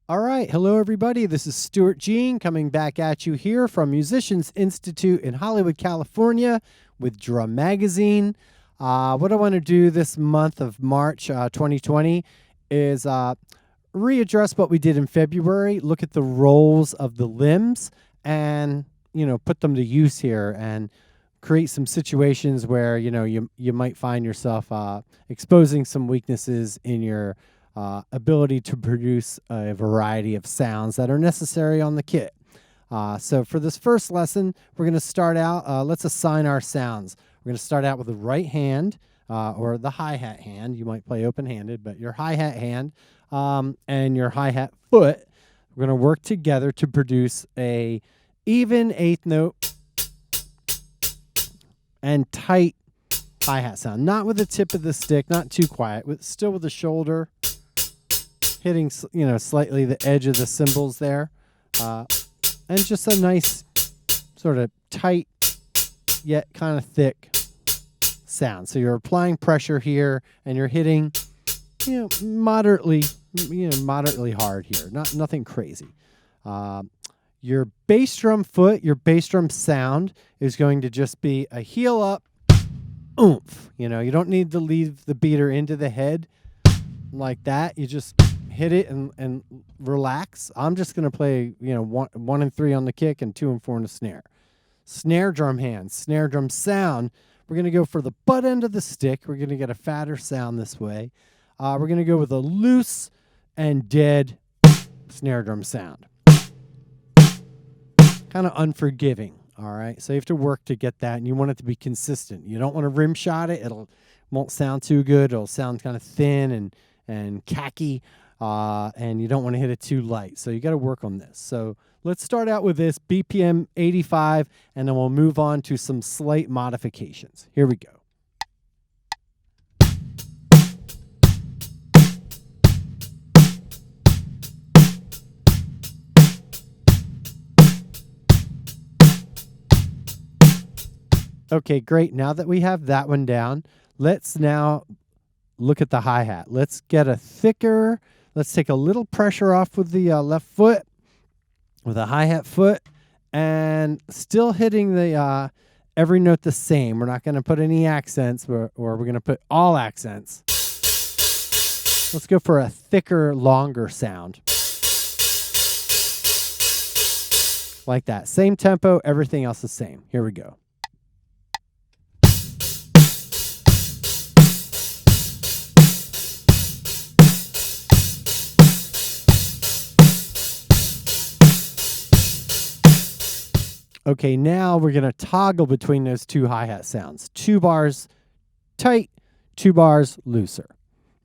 All right. Hello, everybody. This is Stuart Jean coming back at you here from Musicians Institute in Hollywood, California with Drum Magazine. What I want to do this month of March 2020 is readdress what we did in February, look at the roles of the limbs and, put them to use here and create some situations where, you might find yourself exposing some weaknesses in your ability to produce a variety of sounds that are necessary on the kit. So for this first lesson, we're going to start out, let's assign our sounds. We're going to start out with the right hand, or the hi-hat hand. You might play open-handed, but your hi-hat hand and your hi-hat foot, we're going to work together to produce a even eighth note and tight hi-hat sound. Not with the tip of the stick, not too quiet, still with the shoulder hitting, slightly the edge of the cymbals there. And just a nice sort of tight yet kind of thick sound. So you're applying pressure here and you're hitting, moderately hard here. Nothing crazy. Your bass drum foot, your bass drum sound is going to just be a heel up, oomph. You don't need to leave the beater into the head like that. You just hit it and relax. I'm just going to play, 1 and 3 on the kick and 2 and 4 on the snare. Snare drum hands, snare drum sound. We're going to go for the butt end of the stick. We're going to get a fatter sound this way. We're going to go with a loose and dead snare drum sound. Kind of unforgiving, all right? So you have to work to get that, and you want it to be consistent. You don't want to rim shot it. Won't sound too good. It'll sound kind of thin and khaki. And you don't want to hit it too light. So you got to work on this. So let's start out with this BPM 85, and then we'll move on to some slight modifications. Here we go. Okay, great. Now that we have that one down, let's now look at the hi-hat. Let's get a thicker... Let's take a little pressure off with the left foot, with a hi-hat foot, and still hitting the every note the same. We're not going to put any accents, or we're going to put all accents. Let's go for a thicker, longer sound. Like that. Same tempo, everything else the same. Here we go. Okay, now we're going to toggle between those two hi-hat sounds. 2 bars tight, 2 bars looser.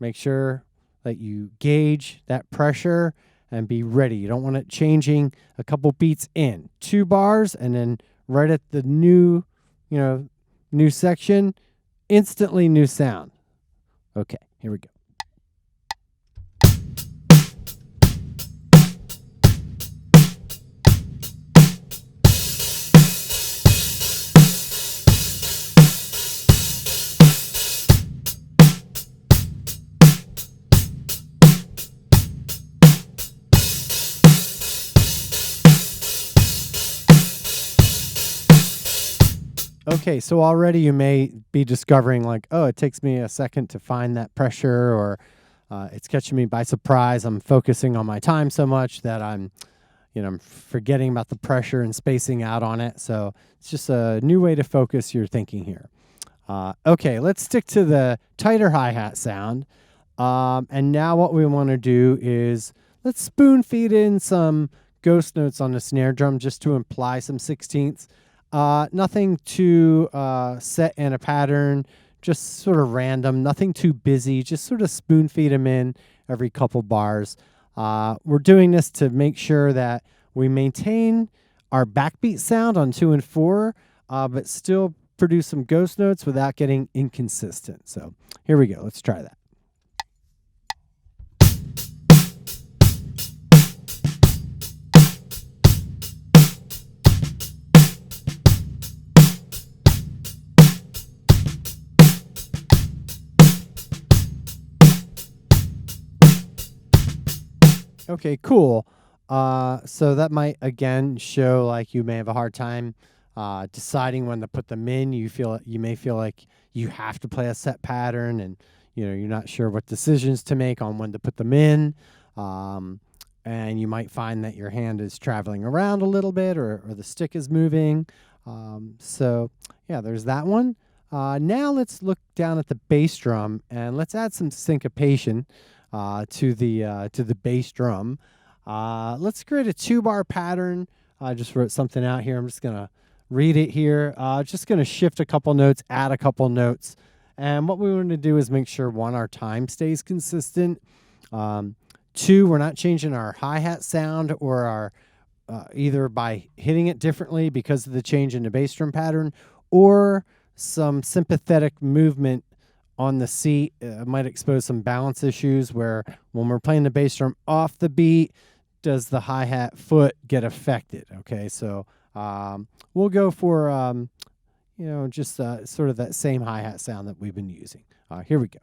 Make sure that you gauge that pressure and be ready. You don't want it changing a couple beats in. 2 bars, and then right at the new section, instantly new sound. Okay, here we go. Okay, so already you may be discovering like, oh, it takes me a second to find that pressure, or it's catching me by surprise. I'm focusing on my time so much that I'm forgetting about the pressure and spacing out on it. So it's just a new way to focus your thinking here. Okay, let's stick to the tighter hi-hat sound. And now what we want to do is let's spoon feed in some ghost notes on the snare drum just to imply some 16ths. Nothing too set in a pattern, just sort of random, nothing too busy, just sort of spoon feed them in every couple bars. We're doing this to make sure that we maintain our backbeat sound on 2 and 4, but still produce some ghost notes without getting inconsistent. So here we go. Let's try that. Okay, cool. So that might again show like you may have a hard time deciding when to put them in. You may feel like you have to play a set pattern, and you're not sure what decisions to make on when to put them in. And you might find that your hand is traveling around a little bit, or the stick is moving. So yeah, there's that one. Now let's look down at the bass drum, and let's add some syncopation to the bass drum. Let's create a 2-bar pattern. I just wrote something out here. I'm just gonna read it here. Just gonna shift a couple notes, add a couple notes, and what we want to do is make sure 1, our time stays consistent. 2, we're not changing our hi-hat sound or our either by hitting it differently because of the change in the bass drum pattern, or some sympathetic movement on the seat might expose some balance issues where when we're playing the bass drum off the beat, does the hi-hat foot get affected? Okay, so we'll go for just sort of that same hi-hat sound that we've been using. Here we go.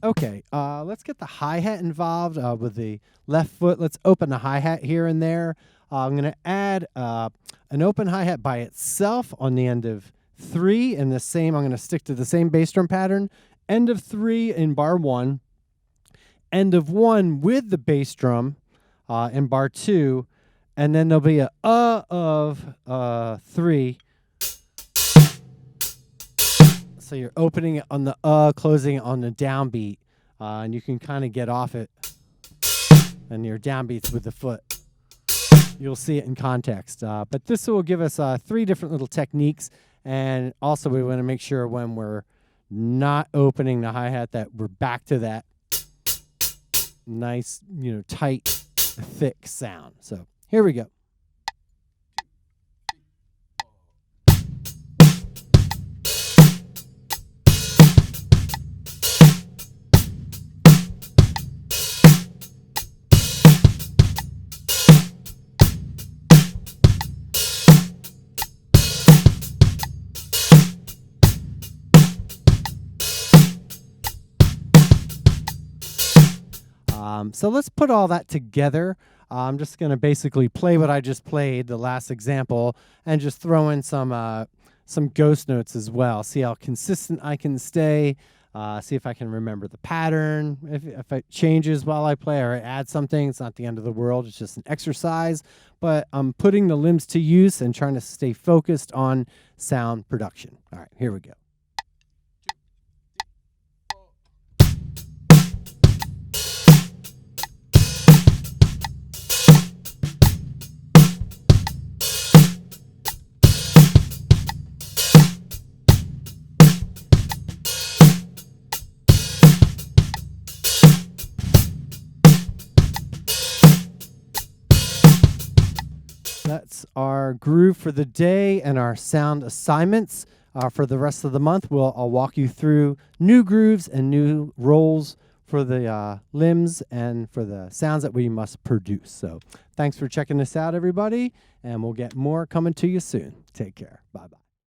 Okay, let's get the hi-hat involved with the left foot. Let's open the hi-hat here and there. I'm going to add an open hi-hat by itself on the end of 3, and I'm going to stick to the same bass drum pattern. End of 3 in bar 1, end of 1 with the bass drum in bar 2, and then there'll be a of 3. So you're opening it on the closing it on the downbeat, and you can kind of get off it, and your downbeats with the foot. You'll see it in context. But this will give us 3 different little techniques, and also we want to make sure when we're not opening the hi-hat that we're back to that nice, tight, thick sound. So here we go. So let's put all that together. I'm just going to basically play what I just played, the last example, and just throw in some ghost notes as well. See how consistent I can stay. See if I can remember the pattern. If it changes while I play or I add something, it's not the end of the world. It's just an exercise. But I'm putting the limbs to use and trying to stay focused on sound production. All right, here we go. That's our groove for the day and our sound assignments for the rest of the month. I'll walk you through new grooves and new rolls for the limbs and for the sounds that we must produce. So thanks for checking this out, everybody, and we'll get more coming to you soon. Take care. Bye-bye.